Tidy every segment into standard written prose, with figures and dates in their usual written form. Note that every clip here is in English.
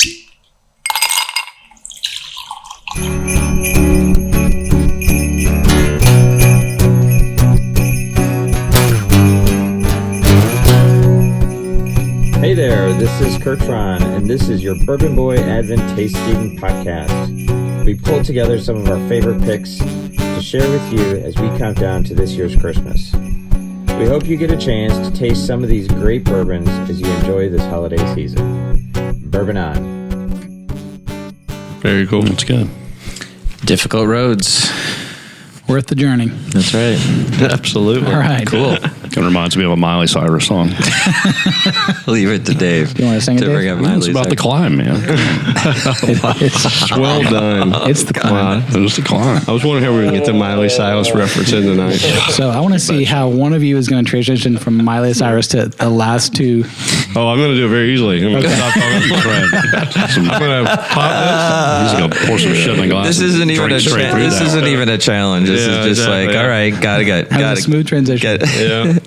Hey there, this is Kurtron, and this is your Bourbon Boy Advent Tasting Podcast. We pulled together some of our favorite picks to share with you as we count down to this year's Christmas. We hope you get a chance to taste some of these great bourbons as you enjoy this holiday season. Bourbon on. Very cool. That's good. Difficult roads. Worth the journey. That's right. Absolutely. All right. Cool. Kind of reminds me of a Miley Cyrus song. Leave it to Dave. You want to sing it, to Dave? bring up It's Miley's about the climb, man. Well done. It's the climb. It was the climb. I was wondering how we were going to get the Miley Cyrus reference in tonight. So I want to see how one of you is going to transition from Miley Cyrus to the last two. Oh, I'm going to do it very easily. I'm going to stop talking to my friend. I'm going to pop He's going to pour some shit in the glass. This isn't even a even a challenge. This is just exactly, like, all right, got Have a smooth transition. this. Yeah.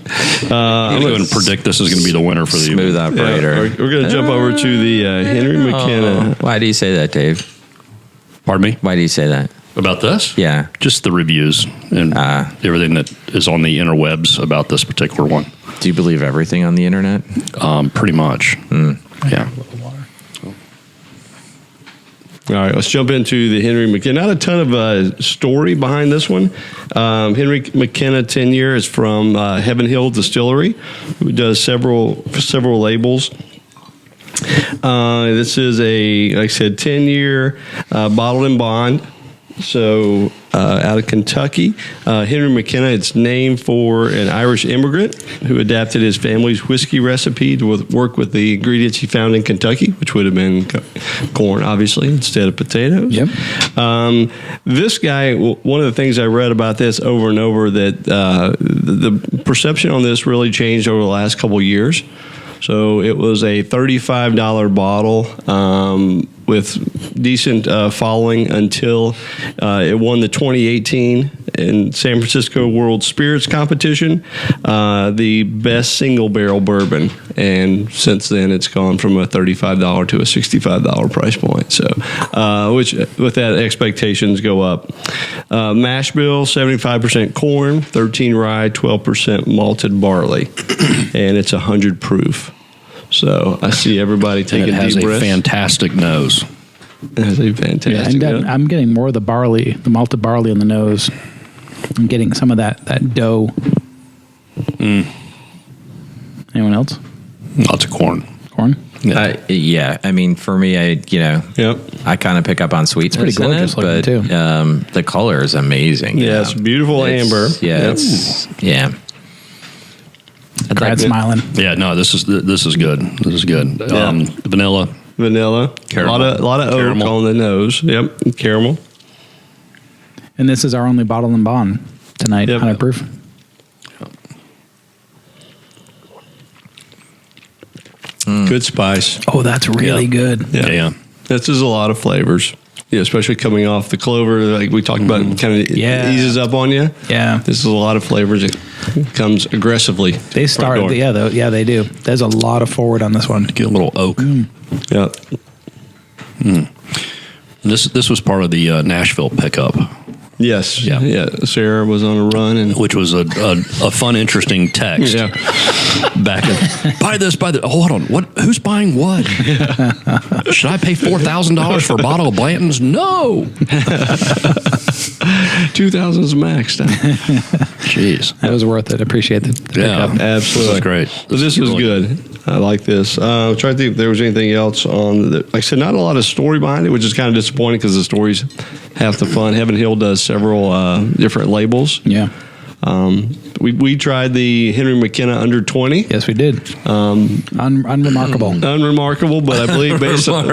I'm going to predict this is going to be the winner for the smooth evening. operator. We're going to jump over to the Henry McKenna. Why do you say that, Dave? Pardon me? Why do you say that? About this? Yeah. Just the reviews and everything that is on the interwebs about this particular one. Do you believe everything on the internet? Pretty much. Yeah. All right, let's jump into the Henry McKenna. Not a ton of story behind this one. Henry McKenna 10 year is from Heaven Hill Distillery, who does several labels. This is like I said, 10-year bottled in bond. So out of Kentucky, Henry McKenna, it's named for an Irish immigrant who adapted his family's whiskey recipe to work with the ingredients he found in Kentucky, which would have been corn, obviously, instead of potatoes. Yep. This guy, one of the things I read about this over and over, that the perception on this really changed over the last couple of years. So it was a $35 bottle with decent following until it won the 2018 in San Francisco World Spirits Competition, the best single barrel bourbon. And since then, it's gone from a $35 to a $65 price point. So, which with that, expectations go up. Mash bill, 75% corn, 13 rye, 12% malted barley, and it's 100 proof. So I see everybody taking And it has deep a breaths. fantastic nose. It has a fantastic nose. I'm getting more of the barley, the malted barley on the nose. I'm getting some of that dough. Anyone else? Lots of corn. Corn? Yeah. I mean, for me, Yep. I kind of pick up on sweetness. It's pretty gorgeous in it, looking, but the color is amazing. Yeah, it's beautiful amber. Yeah, Yep. Brad's smiling. Yeah, no, this is good. This is good. Vanilla. Vanilla. Caramel. A lot of oak Caramel. on the nose. Yep. Caramel. And this is our only bottle and bond tonight, Yep. 100 proof. Good spice. Oh, that's really good. Yeah. This is a lot of flavors. Yeah, especially coming off the clover, like we talked about, kind of eases up on you. Yeah. This is a lot of flavors. It comes aggressively. They start, they do. There's a lot of forward on this one. Get a little oak. Yeah. This was part of the Nashville pickup, Yes. Yeah. Sarah was on a run, and which was a fun, interesting text. Yeah. Back in, buy this. Oh, hold on. What? Who's buying what? Should I pay $4,000 for a bottle of Blanton's? No. 2000's maxed out. Jeez. That was worth it. Appreciate the pickup. Absolutely. This is great. This was really good. I like this. Trying to think if there was anything else on the, like I said, not a lot of story behind it, which is kind of disappointing because the story's half the fun. Heaven Hill does several different labels. Yeah. We tried the Henry McKenna under 20. Yes, we did. Unremarkable. Unremarkable, but I believe based on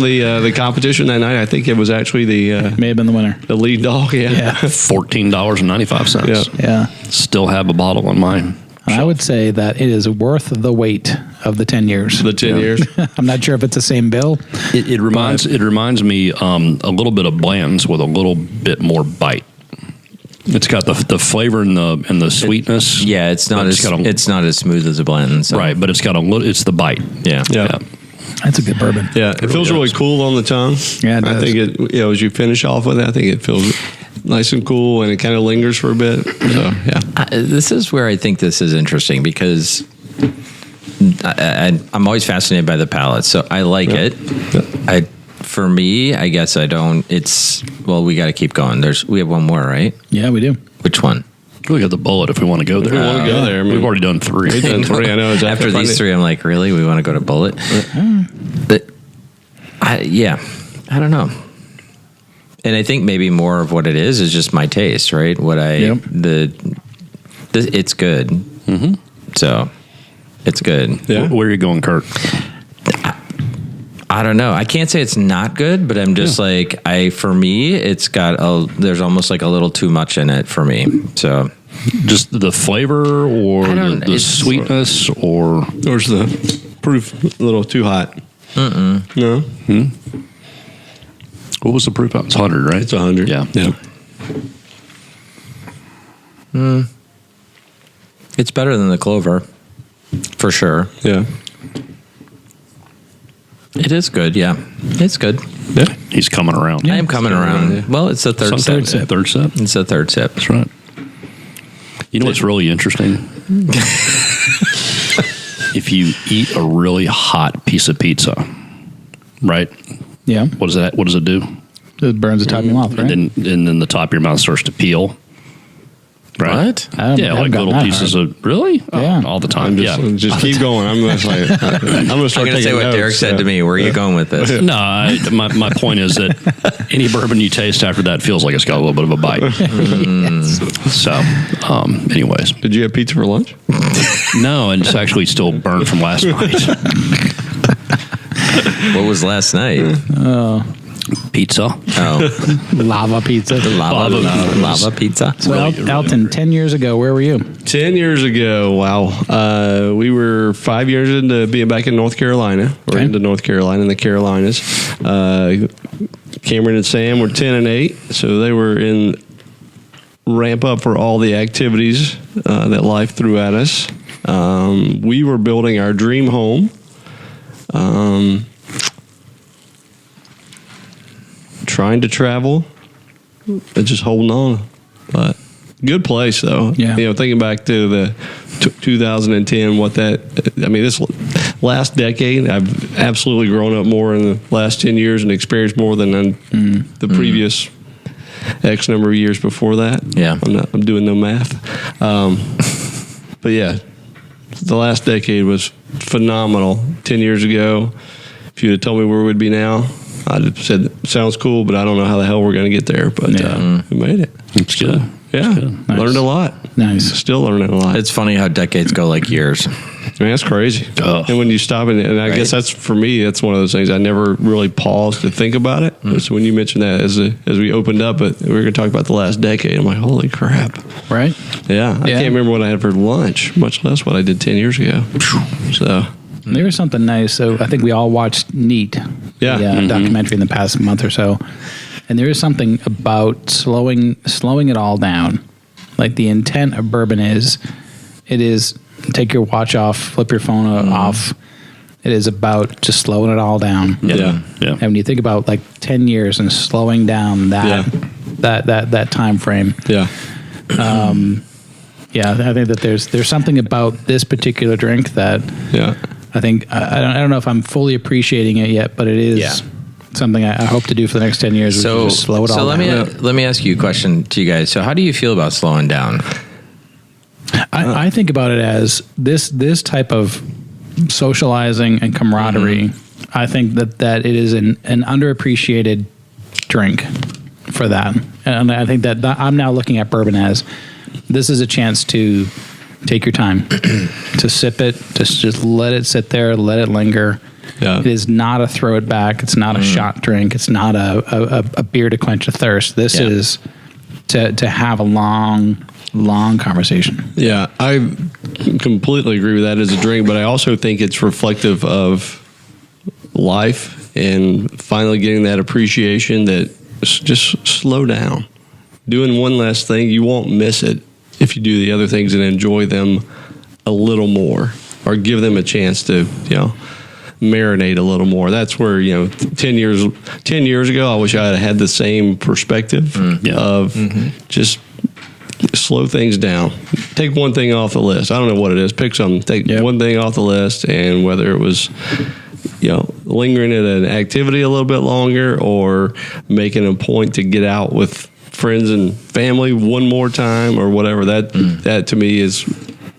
the competition that night, I think it was actually the May have been the winner. the lead dog. Yeah. $14.95. Yeah. Still have a bottle on mine. I would say that it is worth the wait of the 10 years. The 10 years. I'm not sure if it's the same bill. It reminds me a little bit of Blanton's with a little bit more bite. It's got the flavor and the sweetness. Yeah, it's not as smooth as a Blanton. So. Right, but it's got it's the bite. Yeah. Yeah. That's a good bourbon. Yeah, it feels really cool on the tongue. Yeah, it I does. think it. As you finish off with it, I think it feels nice and cool, and it kind of lingers for a bit. So yeah, This is where I think this is interesting because I'm always fascinated by the palate, so I like it. Yeah. For me, I guess I don't. We got to keep going. We have one more, right? Yeah, we do. Which one? We got the bullet if we want to go there. we want to go there. I mean, We've already done 3. we've done 3. I know. It's After these 3, I'm like, really? We want to go to Bullet? But I don't know. And I think maybe more of what it is just my taste, right? It's good. Mm-hmm. So it's good. Yeah. Where are you going, Kurt? I don't know. I can't say it's not good, but I'm just for me, it's got there's almost like a little too much in it for me. So Just the flavor or the sweetness or Or is the proof a little too hot? No, what was the proof? It's 100, right? it's 100. Yeah. it's better than the Clover, for sure. Yeah. It is good. Yeah, it's good. Yeah. He's coming around. I am coming around. yeah. Well, it's the third Sometimes sip. third sip. It's the third sip. That's right. You know what's really interesting? If you eat a really hot piece of pizza, right? Yeah. What does it do? It burns the top of your mouth, right? And then the top of your mouth starts to peel. Right? What? I haven't Yeah, like gotten little that pieces hard. of really? Yeah. All the time. Just keep going. I'm going to start I'm going to say taking what notes. Derek said to me. Where are you going with this? No, my point is that any bourbon you taste after that feels like it's got a little bit of a bite. So, anyways, Did you have pizza for lunch? no, and it's actually still burnt from last night. What was last night? Pizza. Oh, Lava pizza. lava pizza. So, Really Alton, weird. 10 years ago, where were you? 10 years ago. Wow. We were 5 years into being back in North Carolina. We're Okay. into North Carolina and the Carolinas. Cameron and Sam were 10 and 8. So they were in ramp up for all the activities that life threw at us. We were building our dream home. Trying to travel, but just holding on. But good place though. Yeah. Thinking back to the 2010, this last decade, I've absolutely grown up more in the last 10 years and experienced more than the previous X number of years before that. Yeah. I'm doing no math. But yeah, the last decade was phenomenal. 10 years ago, if you'd have told me where we'd be now, I'd have said, sounds cool, but I don't know how the hell we're going to get there. But we made it. It's good. Yeah. Nice. Learned a lot. Nice. Still learning a lot. It's funny how decades go like years. That's crazy. Ugh. And when you stop and I Right. guess that's, for me, that's one of those things I never really paused to think about it. So when you mentioned that as we opened up, we were going to talk about the last decade. I'm like, holy crap. Right? Yeah. I Yeah. can't remember what I had for lunch, much less what I did 10 years ago. So, There was something nice. So I think we all watched Neat, Yeah. the documentary in the past month or so, and there is something about slowing it all down. Like the intent of bourbon is take your watch off, flip your phone off. It is about just slowing it all down. yeah. And when you think about like 10 years and slowing down that time frame, Yeah. yeah, I think that there's something about this particular drink that Yeah. I think I don't know if I'm fully appreciating it yet, but it is something I hope to do for the next 10 years. So, Just slow it all let down. let me ask you a question to you guys. So, how do you feel about slowing down? I think about it as this type of socializing and camaraderie. I think that it is an underappreciated drink for that, and I think that I'm now looking at bourbon as this is a chance to take your time to sip it, just let it sit there, let it linger. Yeah. It is not a throw it back. It's not a shot drink. It's not a beer to quench a thirst. This is to have a long conversation. Yeah, I completely agree with that as a drink, but I also think it's reflective of life and finally getting that appreciation that just slow down. Doing one less thing, you won't miss it if you do the other things and enjoy them a little more or give them a chance to, marinate a little more. That's where 10 years ago, I wish I had the same perspective of just slow things down. Take one thing off the list. I don't know what it is. Pick something. Take one thing off the list, and whether it was lingering at an activity a little bit longer or making a point to get out with friends and family one more time or whatever, that to me is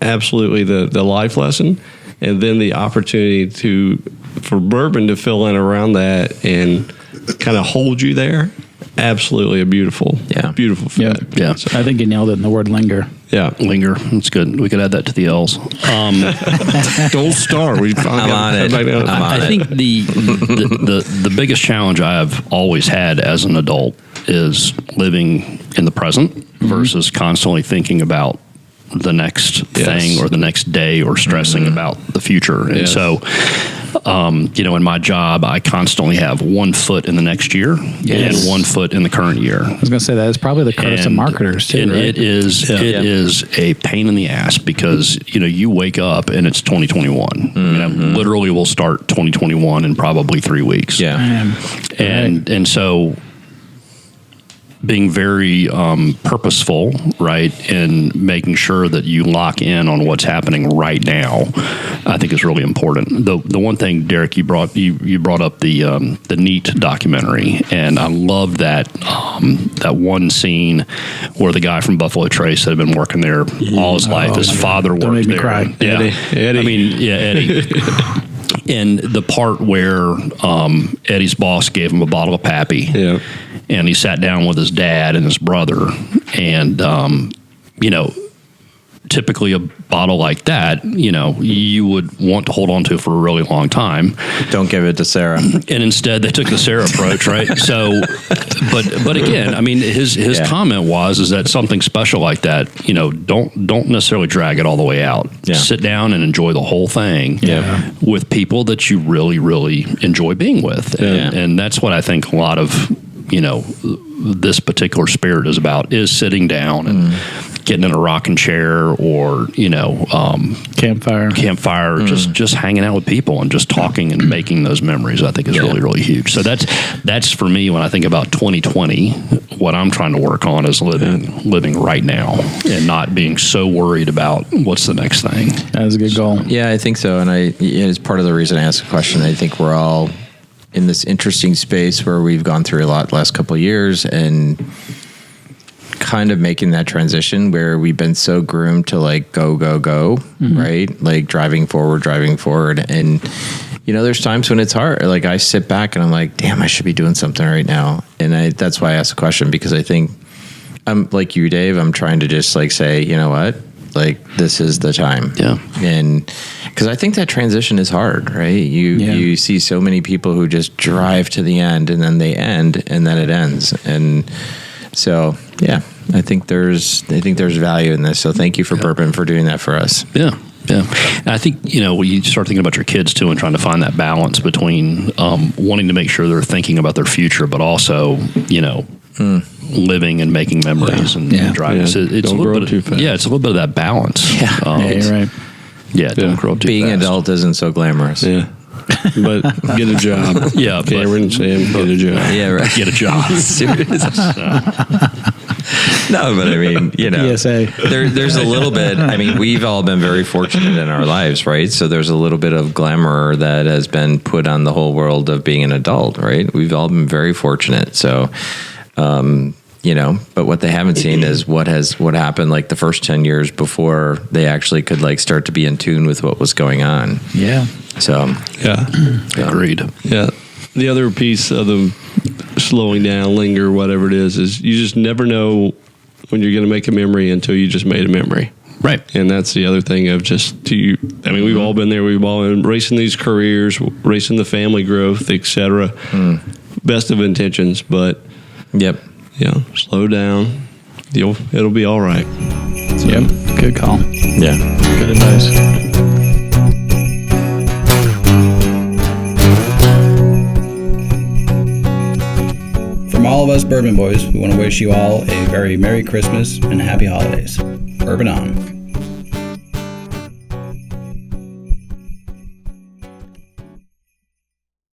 absolutely the life lesson. And then the opportunity for bourbon to fill in around that and kind of hold you there. Absolutely a beautiful fit. Yeah. So I think you nailed it in the word linger. Yeah. Linger. That's good. We could add that to the L's. Gold star. I'm on it. I think the biggest challenge I have always had as an adult is living in the present versus constantly thinking about the next thing or the next day or stressing about the future. And so, in my job, I constantly have 1 foot in the next year and 1 foot in the current year. I was going to say that is probably the curse of marketers too, right? It is a pain in the ass because, you wake up and it's 2021. I mean, I literally will start 2021 in probably 3 weeks. Yeah. And so being very purposeful, right, in making sure that you lock in on what's happening right now, I think is really important. The one thing, Derek, you brought up the Neat documentary, and I love that one scene where the guy from Buffalo Trace had been working there all his life. His father Don't worked make me there. cry. Yeah. Eddie. I mean, Eddie. And the part where Eddie's boss gave him a bottle of Pappy, and he sat down with his dad and his brother, and typically a bottle like that, you would want to hold on to for a really long time. Don't give it to Sarah. And instead, they took the Sarah approach, right? So, but again, I mean, his comment is that something special like that, don't necessarily drag it all the way out. Yeah. Sit down and enjoy the whole thing with people that you really, really enjoy being with, and that's what I think a lot of this particular spirit is about, is sitting down and getting in a rocking chair or campfire, just hanging out with people and just talking and making those memories. I think is really, really huge. So that's for me when I think about 2020. What I'm trying to work on is living right now and not being so worried about what's the next thing. That's a good goal. Yeah, I think so. And it's part of the reason I asked the question. I think we're all in this interesting space where we've gone through a lot the last couple of years and kind of making that transition where we've been so groomed to go, right? Like driving forward. And, there's times when it's hard. Like I sit back and I'm like, damn, I should be doing something right now. And that's why I asked the question, because I think I'm like you, Dave, I'm trying to just say, you know what? Like this is the time. Yeah. And because I think that transition is hard, right? You see so many people who just drive to the end and then they end and then it ends. And so, I think there's value in this. So thank you for Bourbon for doing that for us. Yeah. Yeah. And I think, when you start thinking about your kids too and trying to find that balance between wanting to make sure they're thinking about their future, but also, living and making memories and driving. Yeah. It's a Don't little grow bit too fast. Yeah, it's a little bit of that balance. Yeah. You're right. Yeah, don't grow up too Being fast. adult isn't so glamorous. Yeah. But get a job. Yeah, Cameron and Sam, get a job. Yeah, right. Get a job. No, but I mean, PSA. there's a little bit. I mean, we've all been very fortunate in our lives, right? So there's a little bit of glamour that has been put on the whole world of being an adult, right? We've all been very fortunate. So, but what they haven't seen is what happened like the first 10 years before they actually could start to be in tune with what was going on. Yeah. So, Agreed. Yeah. The other piece of the slowing down, linger, whatever it is you just never know when you're going to make a memory until you just made a memory. Right. And that's the other thing of we've all been there. We've all been racing these careers, racing the family growth, etc. Best of intentions, but slow down. It'll be all right. So, good call. yeah. Good advice. From all of us Bourbon Boys, we want to wish you all a very Merry Christmas and Happy Holidays. Bourbon on.